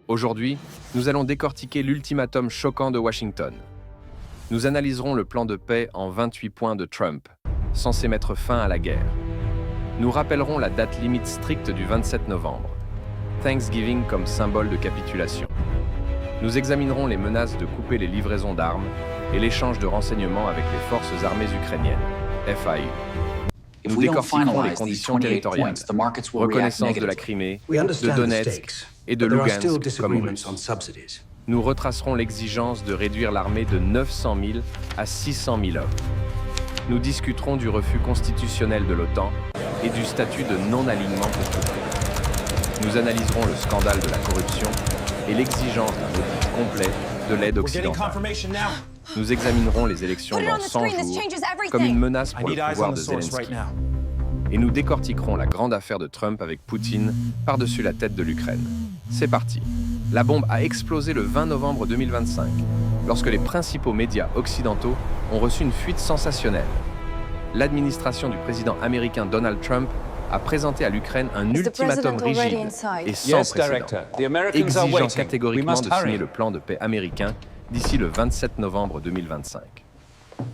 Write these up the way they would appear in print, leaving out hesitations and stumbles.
Aujourd'hui, nous allons décortiquer l'ultimatum choquant de Washington. Nous analyserons le plan de paix en 28 points de Trump, censé mettre fin à la guerre. Nous rappellerons la date limite stricte du 27 novembre, Thanksgiving comme symbole de capitulation. Nous examinerons les menaces de couper les livraisons d'armes et l'échange de renseignements avec les forces armées ukrainiennes, FAU. Nous décortiquerons les conditions territoriales, reconnaissance de la Crimée, de Donetsk et de Lugansk comme russe. Nous retracerons l'exigence de réduire l'armée de 900 000 à 600 000 hommes. Nous discuterons du refus constitutionnel de l'OTAN et du statut de non-alignement pour tout pays. Nous analyserons le scandale de la corruption et l'exigence d'un audit complet de l'aide occidentale. Nous examinerons les élections dans 100 jours comme une menace pour le pouvoir de Zelensky. Et nous décortiquerons la grande affaire de Trump avec Poutine par-dessus la tête de l'Ukraine. C'est parti. La bombe a explosé le 20 novembre 2025, lorsque les principaux médias occidentaux ont reçu une fuite sensationnelle. L'administration du président américain Donald Trump a présenté à l'Ukraine un ultimatum rigide et sans précédent, exigeant catégoriquement de signer le plan de paix américain d'ici le 27 novembre 2025.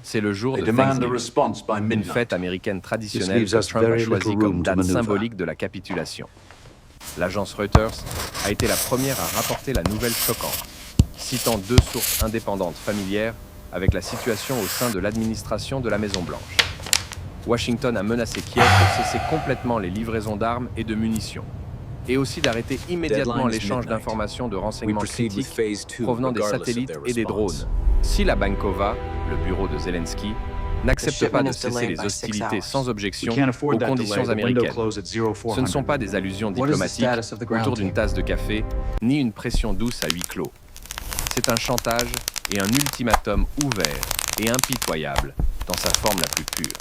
C'est le jour de Thanksgiving, une fête américaine traditionnelle que Trump a choisie comme date symbolique de la capitulation. L'agence Reuters a été la première à rapporter la nouvelle choquante, citant deux sources indépendantes familières avec la situation au sein de l'administration de la Maison-Blanche. Washington a menacé Kiev de cesser complètement les livraisons d'armes et de munitions, et aussi d'arrêter immédiatement l'échange d'informations de renseignements critiques provenant des satellites et des drones. Si la Bankova, le bureau de Zelensky, n'accepte pas de cesser les hostilités sans objection aux conditions américaines, ce ne sont pas des allusions diplomatiques autour d'une tasse de café, ni une pression douce à huis clos. C'est un chantage et un ultimatum ouvert et impitoyable dans sa forme la plus pure.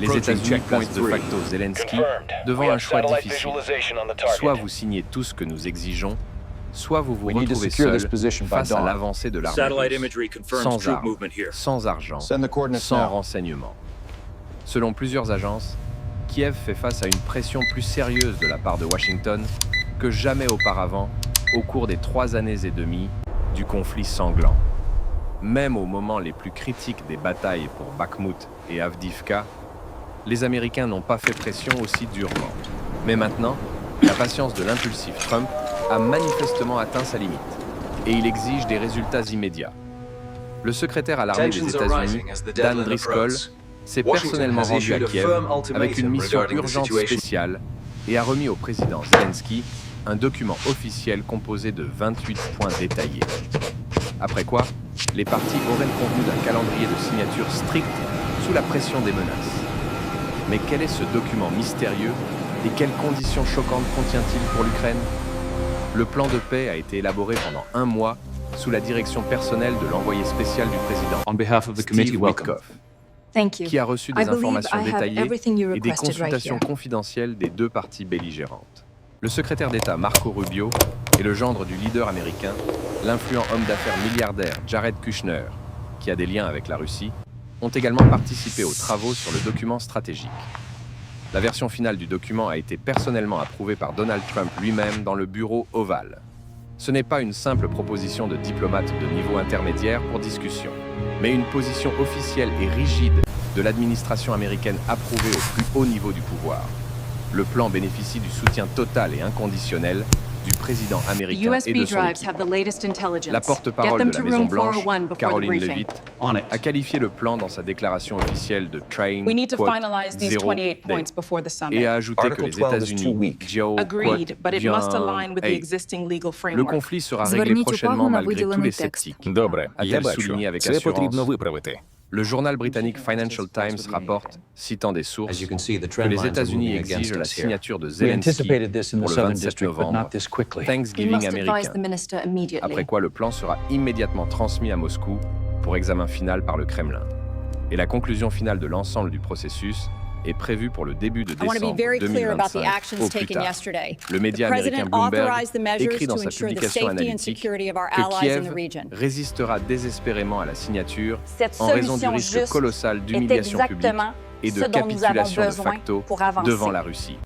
Les États-Unis placent de facto Zelensky devant un choix difficile. Soit vous signez tout ce que nous exigeons, soit vous vous retrouvez seul face à l'avancée de l'armée russe, sans armes, sans argent, sans renseignements. Selon plusieurs agences, Kiev fait face à une pression plus sérieuse de la part de Washington que jamais auparavant au cours des 3 années et demie du conflit sanglant. Même aux moments les plus critiques des batailles pour Bakhmut et Avdiivka, les Américains n'ont pas fait pression aussi durement. Mais maintenant, la patience de l'impulsif Trump a manifestement atteint sa limite, et il exige des résultats immédiats. Le secrétaire à l'armée des États-Unis, Dan Driscoll, s'est personnellement rendu à Kiev avec une mission urgente spéciale et a remis au président Zelensky un document officiel composé de 28 points détaillés. Après quoi, les parties auraient convenu d'un calendrier de signature strict sous la pression des menaces. Mais quel est ce document mystérieux et quelles conditions choquantes contient-il pour l'Ukraine ? Le plan de paix a été élaboré pendant 1 mois sous la direction personnelle de l'envoyé spécial du président, Steve Witkoff, qui a reçu des informations détaillées et des consultations confidentielles des 2 parties belligérantes. Le secrétaire d'État Marco Rubio et le gendre du leader américain, l'influent homme d'affaires milliardaire Jared Kushner, qui a des liens avec la Russie, ont également participé aux travaux sur le document stratégique. La version finale du document a été personnellement approuvée par Donald Trump lui-même dans le bureau ovale. Ce n'est pas une simple proposition de diplomate de niveau intermédiaire pour discussion, mais une position officielle et rigide de l'administration américaine approuvée au plus haut niveau du pouvoir. Le plan bénéficie du soutien total et inconditionnel du président américain et de son équipe. La porte-parole de la Maison-Blanche, Caroline Leavitt, a qualifié le plan dans sa déclaration officielle de Train, zéro day, et a ajouté que les États-Unis, le conflit sera réglé prochainement malgré tous les sceptiques, a-t-elle souligné avec assurance. Le journal britannique Financial Times rapporte, citant des sources, que les États-Unis exigent la signature de Zelensky pour le 27 novembre, Thanksgiving américain, après quoi le plan sera immédiatement transmis à Moscou pour examen final par le Kremlin. Et la conclusion finale de l'ensemble du processus est prévue pour le début de décembre 2025 au plus tard. Le média américain Bloomberg écrit dans sa publication analytique que Kiev résistera désespérément à la signature en raison du risque colossal d'humiliation publique et de capitulation de facto devant la Russie.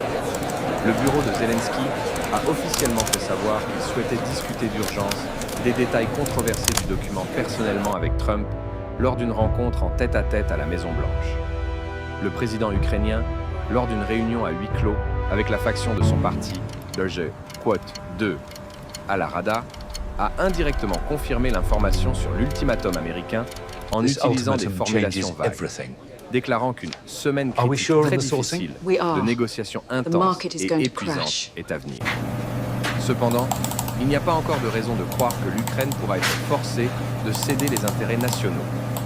le bureau de Zelensky a officiellement fait savoir qu'il souhaitait discuter d'urgence des détails controversés du document personnellement avec Trump lors d'une rencontre en tête-à-tête à la Maison-Blanche. Le président ukrainien, lors d'une réunion à huis clos avec la faction de son parti, Derge, quote, à la Rada, a indirectement confirmé l'information sur l'ultimatum américain en utilisant des formulations vagues, déclarant qu'une semaine critique très difficile de négociations intenses et épuisantes est à venir. Cependant, il n'y a pas encore de raison de croire que l'Ukraine pourra être forcée de céder les intérêts nationaux.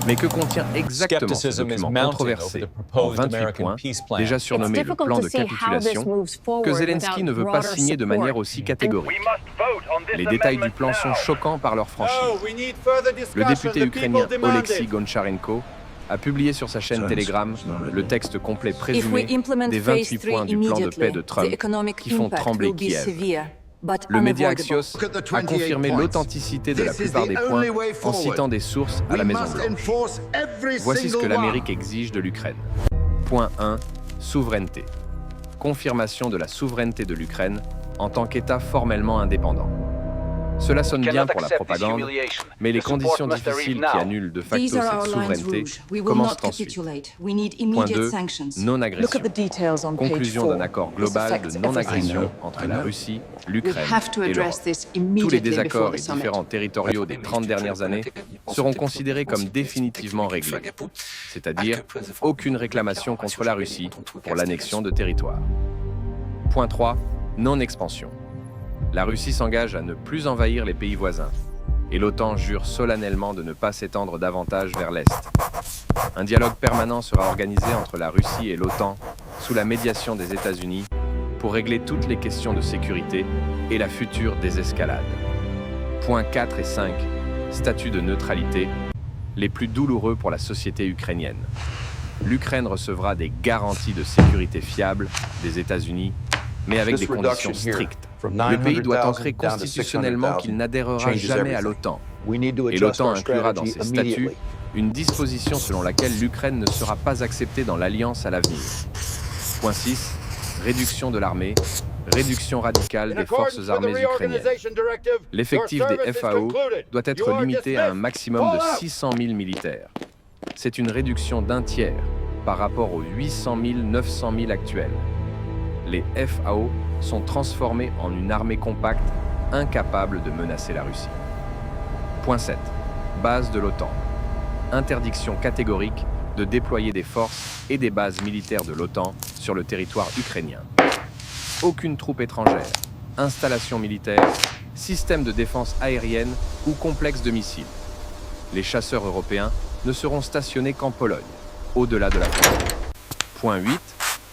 Mais que contient exactement ce document controversé en 28 points, déjà surnommé le plan de capitulation, que Zelensky ne veut pas signer de manière aussi catégorique? Les détails du plan sont choquants par leur franchise. Le député ukrainien Oleksiy Goncharenko a publié sur sa chaîne Telegram le texte complet présumé des 28 points du plan de paix de Trump qui font trembler Kiev. Le média Axios a confirmé l'authenticité de la plupart des points en citant des sources à la Maison-Blanche. Voici ce que l'Amérique exige de l'Ukraine. Point 1. Souveraineté. Confirmation de la souveraineté de l'Ukraine en tant qu'État formellement indépendant. Cela sonne bien pour la propagande, mais les conditions difficiles qui annulent de facto cette souveraineté commencent ensuite. Point 2. Non-agression. Conclusion d'un accord global de non-agression entre la Russie, l'Ukraine et l'Europe. Tous les désaccords et différends territoriaux des 30 dernières années seront considérés comme définitivement réglés, c'est-à-dire aucune réclamation contre la Russie pour l'annexion de territoires. Point 3. Non-expansion. La Russie s'engage à ne plus envahir les pays voisins, et l'OTAN jure solennellement de ne pas s'étendre davantage vers l'Est. Un dialogue permanent sera organisé entre la Russie et l'OTAN, sous la médiation des États-Unis, pour régler toutes les questions de sécurité et la future désescalade. Points 4 et 5. Statut de neutralité, les plus douloureux pour la société ukrainienne. L'Ukraine recevra des garanties de sécurité fiables des États-Unis, mais avec des conditions strictes. Le pays doit ancrer constitutionnellement qu'il n'adhérera jamais à l'OTAN. Et l'OTAN inclura dans ses statuts une disposition selon laquelle l'Ukraine ne sera pas acceptée dans l'alliance à l'avenir. Point 6. Réduction de l'armée. Réduction radicale des forces armées ukrainiennes. L'effectif des FAO doit être limité à un maximum de 600 000 militaires. C'est une réduction d'un tiers par rapport aux 800 000, 900 000 actuels. Les FAO sont transformés en une armée compacte, incapable de menacer la Russie. Point 7. Base de l'OTAN. Interdiction catégorique de déployer des forces et des bases militaires de l'OTAN sur le territoire ukrainien. Aucune troupe étrangère, installation militaire, système de défense aérienne ou complexe de missiles. Les chasseurs européens ne seront stationnés qu'en Pologne, au-delà de la frontière. Point 8.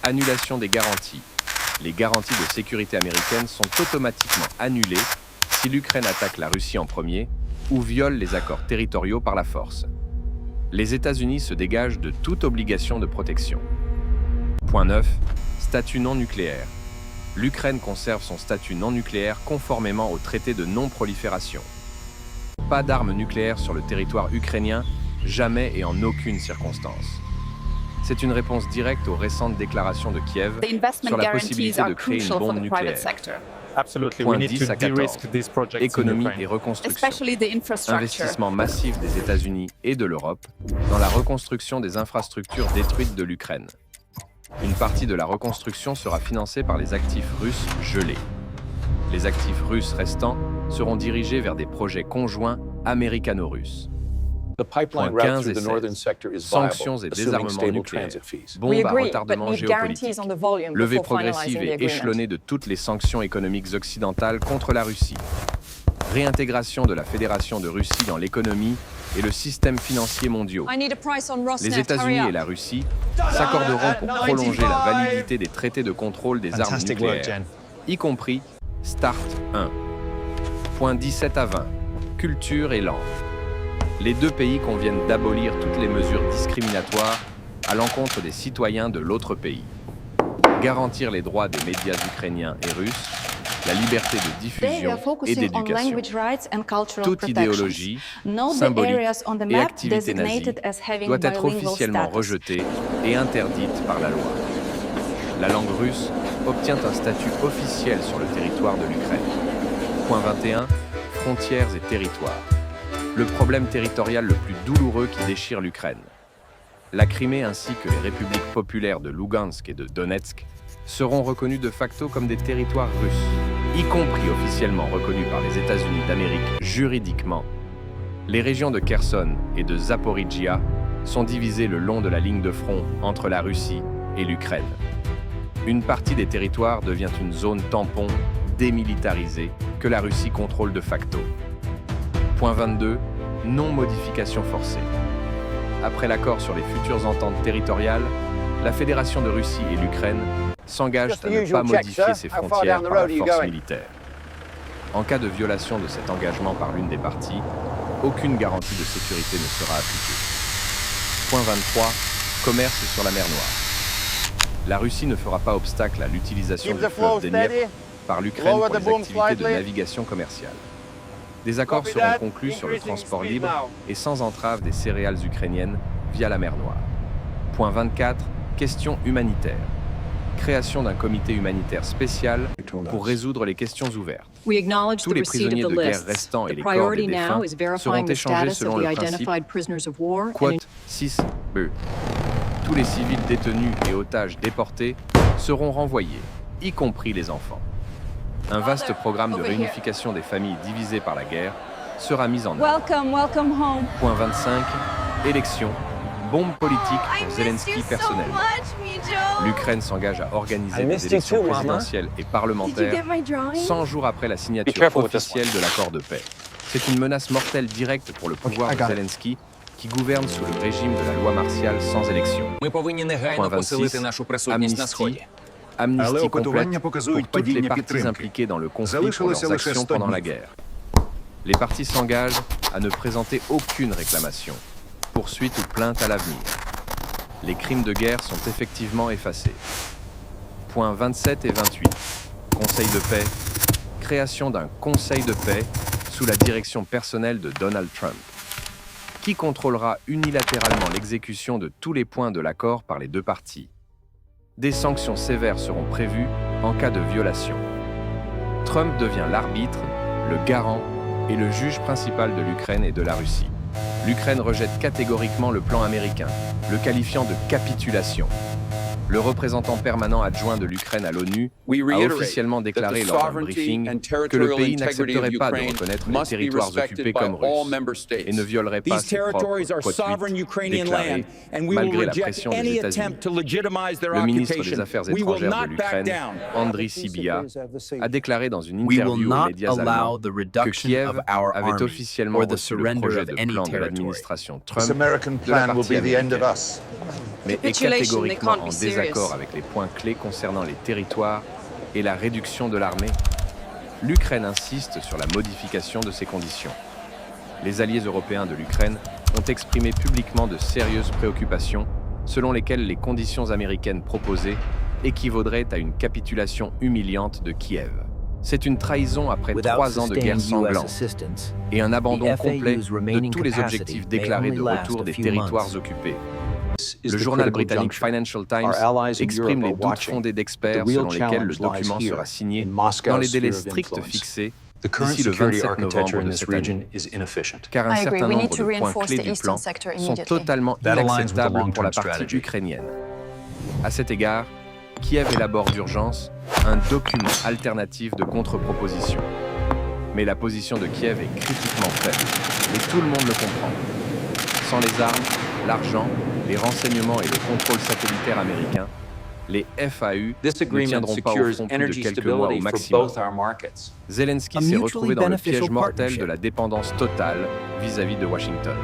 Annulation des garanties. Les garanties de sécurité américaines sont automatiquement annulées si l'Ukraine attaque la Russie en premier ou viole les accords territoriaux par la force. Les États-Unis se dégagent de toute obligation de protection. Point 9. Statut non nucléaire. L'Ukraine conserve son statut non nucléaire conformément au traité de non-prolifération. Pas d'armes nucléaires sur le territoire ukrainien, jamais et en aucune circonstance. C'est une réponse directe aux récentes déclarations de Kiev sur la possibilité de créer une bombe nucléaire. Point 10 à 14. Économie et reconstruction. Investissement massif des États-Unis et de l'Europe dans la reconstruction des infrastructures détruites de l'Ukraine. Une partie de la reconstruction sera financée par les actifs russes gelés. Les actifs russes restants seront dirigés vers des projets conjoints américano-russes. Points 15 et 16. Sanctions et désarmement nucléaire. Bombes à retardement géopolitique. Levée progressive et échelonnée de toutes les sanctions économiques occidentales contre la Russie. Réintégration de la Fédération de Russie dans l'économie et le système financier mondial. Les États-Unis et la Russie s'accorderont pour prolonger la validité des traités de contrôle des armes nucléaires, y compris START 1. Points 17 à 20. Culture et langue. Les deux pays conviennent d'abolir toutes les mesures discriminatoires à l'encontre des citoyens de l'autre pays. Garantir les droits des médias ukrainiens et russes, la liberté de diffusion et d'éducation. Toute idéologie, symbolique et activité nazie doit être officiellement rejetée et interdite par la loi. La langue russe obtient un statut officiel sur le territoire de l'Ukraine. Point 21. Frontières et territoires. Le problème territorial le plus douloureux qui déchire l'Ukraine. La Crimée ainsi que les républiques populaires de Lugansk et de Donetsk seront reconnus de facto comme des territoires russes, y compris officiellement reconnus par les États-Unis d'Amérique juridiquement. Les régions de Kherson et de Zaporijjia sont divisées le long de la ligne de front entre la Russie et l'Ukraine. Une partie des territoires devient une zone tampon démilitarisée que la Russie contrôle de facto. Point 22. Non-modification forcée. Après l'accord sur les futures ententes territoriales, la Fédération de Russie et l'Ukraine s'engagent à ne pas modifier ses frontières par la force militaire. En cas de violation de cet engagement par l'une des parties, aucune garantie de sécurité ne sera appliquée. Point 23. Commerce sur la mer Noire. La Russie ne fera pas obstacle à l'utilisation du fleuve Dniepr par l'Ukraine pour les activités de navigation commerciale. Des accords seront conclus sur le transport libre et sans entrave des céréales ukrainiennes via la mer Noire. Point 24. Questions humanitaires. Création d'un comité humanitaire spécial pour résoudre les questions ouvertes. Tous les prisonniers de guerre restants et les corps des défunts seront échangés selon le principe Quote 6b. Tous les civils détenus et otages déportés seront renvoyés, y compris les enfants. Un vaste programme de réunification des familles divisées par la guerre sera mis en œuvre. Point 25. Élections. Bombe politique pour Zelensky personnellement. L'Ukraine s'engage à organiser des élections présidentielles et parlementaires 100 jours après la signature officielle de l'accord de paix. C'est une menace mortelle directe pour le pouvoir de Zelensky, qui gouverne sous le régime de la loi martiale sans élection. Point 26. Amnistie complète pour toutes les parties impliquées dans le conflit pour leurs actions pendant la guerre. Les parties s'engagent à ne présenter aucune réclamation, poursuite ou plainte à l'avenir. Les crimes de guerre sont effectivement effacés. Points 27 et 28. Conseil de paix. Création d'un conseil de paix sous la direction personnelle de Donald Trump, qui contrôlera unilatéralement l'exécution de tous les points de l'accord par les deux parties. Des sanctions sévères seront prévues en cas de violation. Trump devient l'arbitre, le garant et le juge principal de l'Ukraine et de la Russie. L'Ukraine rejette catégoriquement le plan américain, le qualifiant de capitulation. Le représentant permanent adjoint de l'Ukraine à l'ONU a officiellement déclaré lors d'un briefing que le pays n'accepterait pas de reconnaître les territoires occupés comme russes et ne violerait pas ses propres quote déclarés, malgré la pression des États-Unis. Le ministre des Affaires étrangères de l'Ukraine, Andriy Sybiha, a déclaré dans une interview aux médias allemands que Kiev avait officiellement reçu le projet de plan de l'administration Trump de la partie américaine, mais est catégoriquement en désaccord avec les points clés concernant les territoires et la réduction de l'armée. L'Ukraine insiste sur la modification de ces conditions. Les alliés européens de l'Ukraine ont exprimé publiquement de sérieuses préoccupations selon lesquelles les conditions américaines proposées équivaudraient à une capitulation humiliante de Kiev. C'est une trahison après 3 ans de guerre sanglante et un abandon complet de tous les objectifs déclarés de retour des territoires occupés. Le journal britannique Financial Times exprime les doutes fondés d'experts selon lesquels le document sera signé dans les délais stricts fixés d'ici le 27 novembre de cette année. Car un certain nombre de points clés du plan sont totalement inacceptables pour la partie ukrainienne. À cet égard, Kiev élabore d'urgence un document alternatif de contre-proposition. Mais la position de Kiev est critiquement faible, et tout le monde le comprend. Sans les armes, l'argent, les renseignements et le contrôle satellitaire américain, les FAU ne tiendront pas au front plus de quelques mois au maximum. Zelensky s'est retrouvé dans le piège mortel de la dépendance totale vis-à-vis de Washington.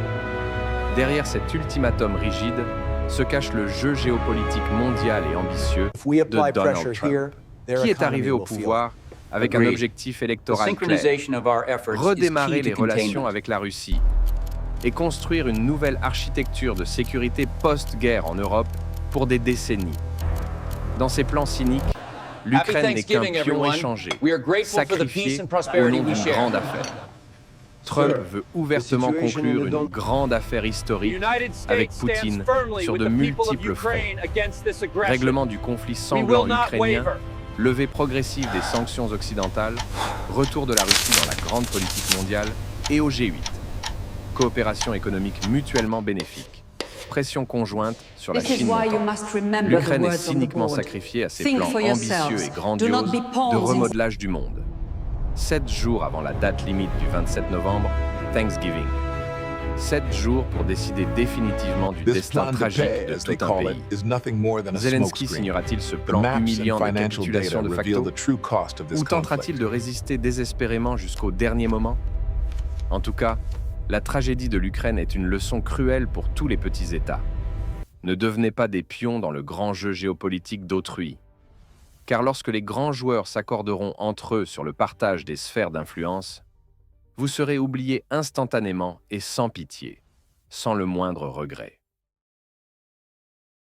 Derrière cet ultimatum rigide se cache le jeu géopolitique mondial et ambitieux de Donald Trump, qui est arrivé au pouvoir avec un objectif électoral clair: redémarrer les relations avec la Russie et construire une nouvelle architecture de sécurité post-guerre en Europe pour des décennies. Dans ces plans cyniques, l'Ukraine n'est qu'un pion échangé, sacrifié au nom d'une grande affaire. Trump veut ouvertement conclure une grande affaire historique avec Poutine sur de multiples fronts. Règlement du conflit sanglant ukrainien, levée progressive des sanctions occidentales, retour de la Russie dans la grande politique mondiale et au G8. Coopération économique mutuellement bénéfique. Pression conjointe sur la Chine montante. L'Ukraine est cyniquement sacrifiée à ses plans ambitieux et grandioses de remodelage du monde. 7 jours avant la date limite du 27 novembre, Thanksgiving. 7 jours pour décider définitivement du destin tragique de tout un pays. Zelensky signera-t-il ce plan humiliant de capitulation de facto? Ou tentera-t-il de résister désespérément jusqu'au dernier moment? En tout cas, la tragédie de l'Ukraine est une leçon cruelle pour tous les petits États. Ne devenez pas des pions dans le grand jeu géopolitique d'autrui. Car lorsque les grands joueurs s'accorderont entre eux sur le partage des sphères d'influence, vous serez oubliés instantanément et sans pitié, sans le moindre regret.